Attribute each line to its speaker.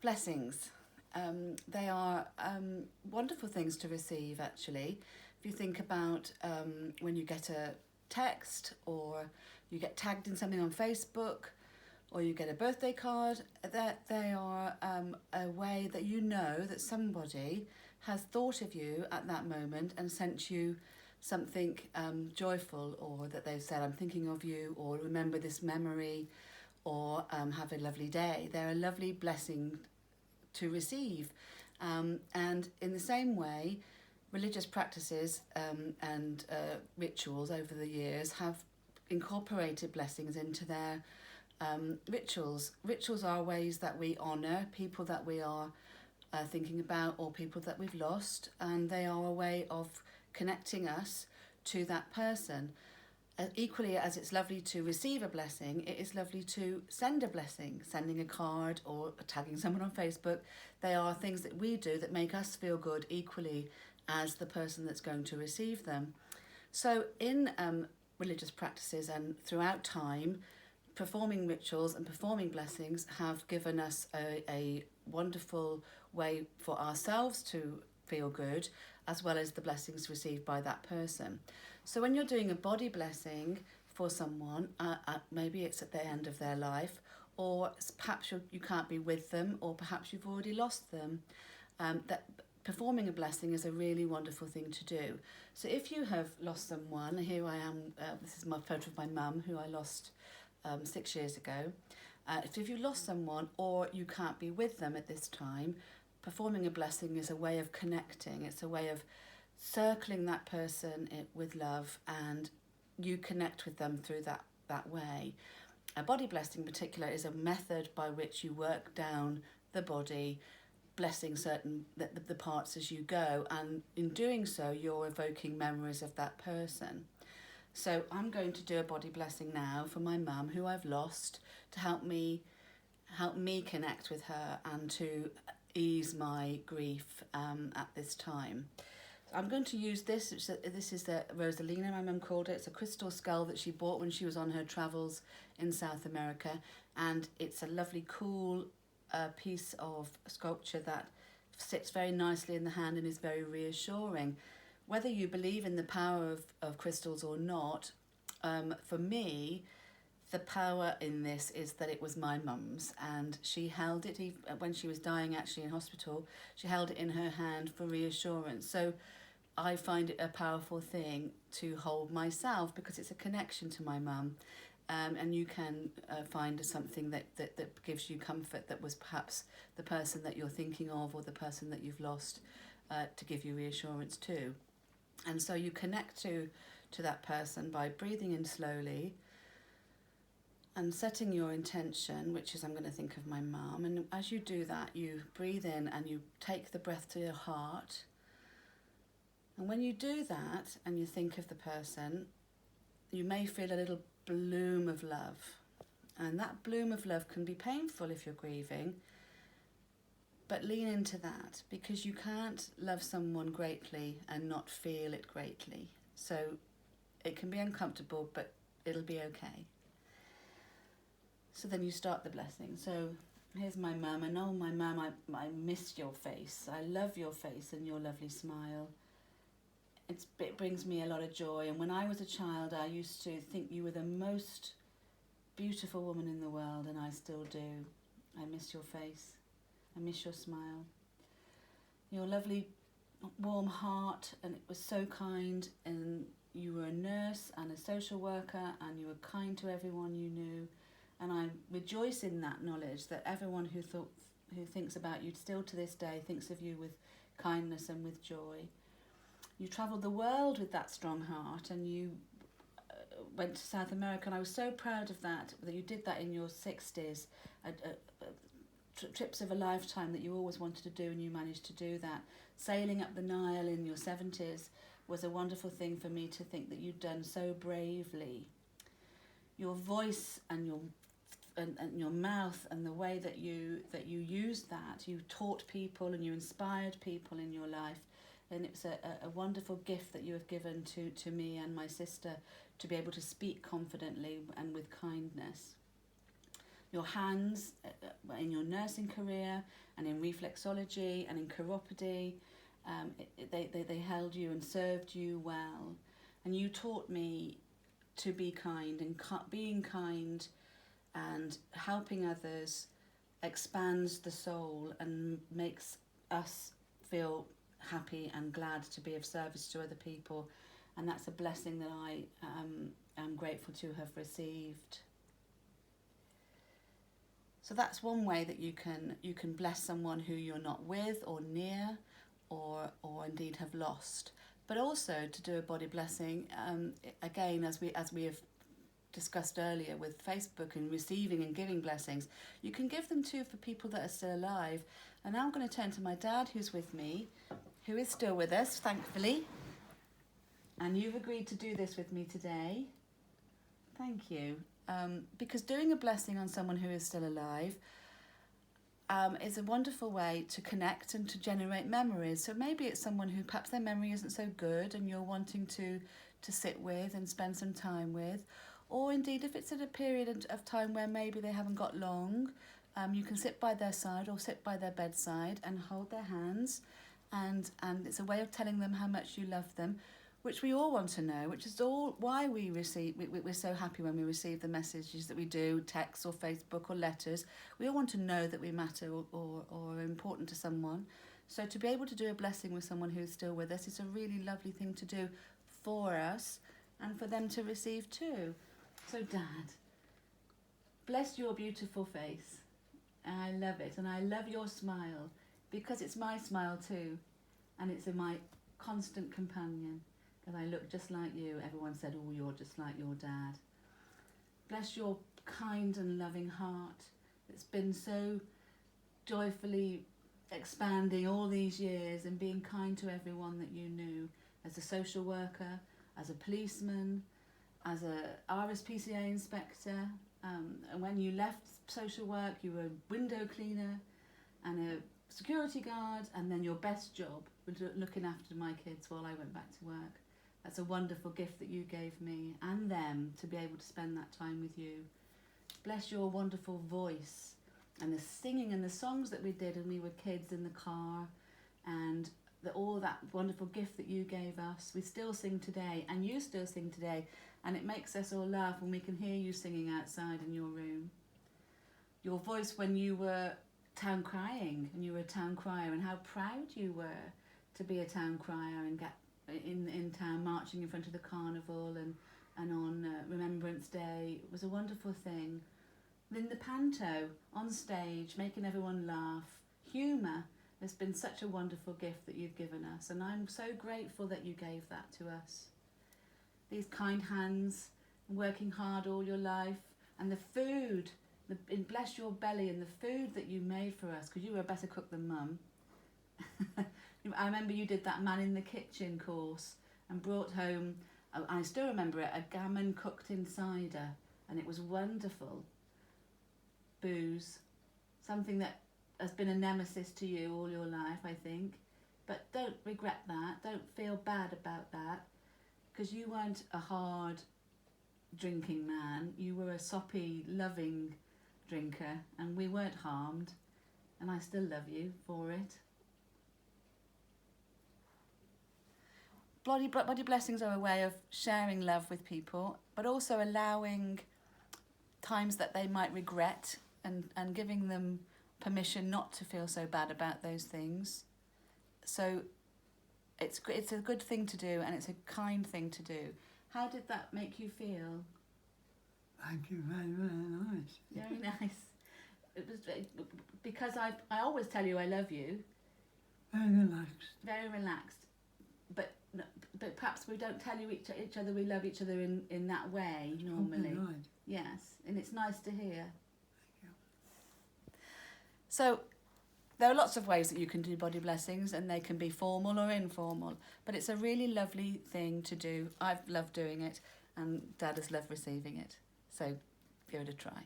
Speaker 1: Blessings. They are wonderful things to receive, actually. If you think about when you get a text, or you get tagged in something on Facebook, or you get a birthday card, that they are a way that you know that somebody has thought of you at that moment and sent you something joyful, or that they've said, I'm thinking of you, or remember this memory, or have a lovely day. They're a lovely blessing to receive. And in the same way, religious practices and rituals over the years have incorporated blessings into their rituals. Rituals are ways that we honour people that we are thinking about, or people that we've lost, and they are a way of connecting us to that person. Equally, as it's lovely to receive a blessing, it is lovely to send a blessing. Sending a card or tagging someone on Facebook, they are things that we do that make us feel good equally as the person that's going to receive them. So in religious practices and throughout time, performing rituals and performing blessings have given us a wonderful way for ourselves to feel good, as well as the blessings received by that person. So when you're doing a body blessing for someone, maybe it's at the end of their life, or perhaps you can't be with them, or perhaps you've already lost them, that performing a blessing is a really wonderful thing to do. So if you have lost someone, here I am, this is my photo of my mum, who I lost 6 years ago. If you lost someone, or you can't be with them at this time, performing a blessing is a way of connecting. It's a way of circling that person with love, and you connect with them through that way. A body blessing in particular is a method by which you work down the body, blessing certain the parts as you go, and in doing so you're evoking memories of that person. So I'm going to do a body blessing now for my mum, who I've lost, to help me connect with her and to ease my grief at this time. I'm going to use this. This is the Rosalina, my mum called it. It's a crystal skull that she bought when she was on her travels in South America, and it's a lovely, cool piece of sculpture that sits very nicely in the hand and is very reassuring. Whether you believe in the power of crystals or not, for me, the power in this is that it was my mum's, and she held it when she was dying, actually in hospital. She held it in her hand for reassurance. So I find it a powerful thing to hold myself, because it's a connection to my mum. And you can find something that gives you comfort, that was perhaps the person that you're thinking of, or the person that you've lost, to give you reassurance too. And so you connect to that person by breathing in slowly and setting your intention, which is, I'm going to think of my mum. And as you do that, you breathe in and you take the breath to your heart. And when you do that and you think of the person, you may feel a little bloom of love. And that bloom of love can be painful if you're grieving, but lean into that, because you can't love someone greatly and not feel it greatly. So it can be uncomfortable, but it'll be okay. So then you start the blessing. So here's my mum, and oh, my mum, I miss your face. I love your face and your lovely smile. It brings me a lot of joy. And when I was a child, I used to think you were the most beautiful woman in the world, and I still do. I miss your face. I miss your smile. Your lovely, warm heart, and it was so kind, and you were a nurse and a social worker, and you were kind to everyone you knew. And I rejoice in that knowledge, that everyone who thinks about you still to this day thinks of you with kindness and with joy. You travelled the world with that strong heart, and you went to South America, and I was so proud of that you did that in your 60s, trips of a lifetime that you always wanted to do, and you managed to do that. Sailing up the Nile in your 70s was a wonderful thing for me to think that you'd done so bravely. Your voice and your mouth, and the way that you used that, you taught people and you inspired people in your life, and it's a wonderful gift that you have given to me and my sister, to be able to speak confidently and with kindness. your hands in your nursing career and in reflexology and in chiropody. They held you and served you well. And you taught me to be kind, and being kind and helping others expands the soul and makes us feel happy and glad to be of service to other people. And that's a blessing that I am grateful to have received. So that's one way that you can bless someone who you're not with or near, or indeed have lost. But also to do a body blessing, again, as we have discussed earlier with Facebook and receiving and giving blessings, you can give them too for people that are still alive. And now I'm going to turn to my dad, who's with me, who is still with us, thankfully. And you've agreed to do this with me today. Thank you. Because doing a blessing on someone who is still alive is a wonderful way to connect and to generate memories. So maybe it's someone who perhaps their memory isn't so good and you're wanting to sit with and spend some time with. Or indeed, if it's at a period of time where maybe they haven't got long, you can sit by their side or sit by their bedside and hold their hands. And it's a way of telling them how much you love them, which we all want to know, which is all why we're so happy when we receive the messages that we do, text or Facebook or letters. We all want to know that we matter or are important to someone. So to be able to do a blessing with someone who's still with us is a really lovely thing to do for us and for them to receive too. So Dad, bless your beautiful face. I love it, and I love your smile, because it's my smile too, and it's my constant companion. Because I look just like you. Everyone said, oh, you're just like your dad. Bless your kind and loving heart. It's been so joyfully expanding all these years and being kind to everyone that you knew, as a social worker, as a policeman, as a RSPCA inspector. And when you left social work, you were a window cleaner and a security guard, and then your best job was looking after my kids while I went back to work. That's a wonderful gift that you gave me and them, to be able to spend that time with you. Bless your wonderful voice and the singing and the songs that we did when we were kids in the car, and all that wonderful gift that you gave us. We still sing today, and you still sing today, and it makes us all laugh when we can hear you singing outside in your room. Your voice when you were town crying, and you were a town crier, and how proud you were to be a town crier and get in town marching in front of the carnival and on Remembrance Day. It was a wonderful thing. Then the panto on stage, making everyone laugh. Humour has been such a wonderful gift that you've given us, and I'm so grateful that you gave that to us. These kind hands, working hard all your life, and the food, bless your belly, and the food that you made for us, because you were a better cook than Mum. I remember you did that man in the kitchen course and brought home, I still remember it, a gammon cooked in cider, and it was wonderful. Booze, something that has been a nemesis to you all your life, I think. But don't regret that, don't feel bad about that, because you weren't a hard drinking man, you were a soppy, loving drinker, and we weren't harmed, and I still love you for it. Body blessings are a way of sharing love with people, but also allowing times that they might regret and giving them permission not to feel so bad about those things. So it's a good thing to do, and it's a kind thing to do. How did that make you feel?
Speaker 2: Thank you, very, very nice.
Speaker 1: Very nice. It was because I always tell you I love you.
Speaker 2: Very relaxed.
Speaker 1: Very relaxed. But perhaps we don't tell you each other we love each other in that way normally.
Speaker 2: Right.
Speaker 1: Yes, and it's nice to hear.
Speaker 2: Thank you.
Speaker 1: So there are lots of ways that you can do body blessings, and they can be formal or informal, but it's a really lovely thing to do. I've loved doing it, and Dad has loved receiving it. So give it a try.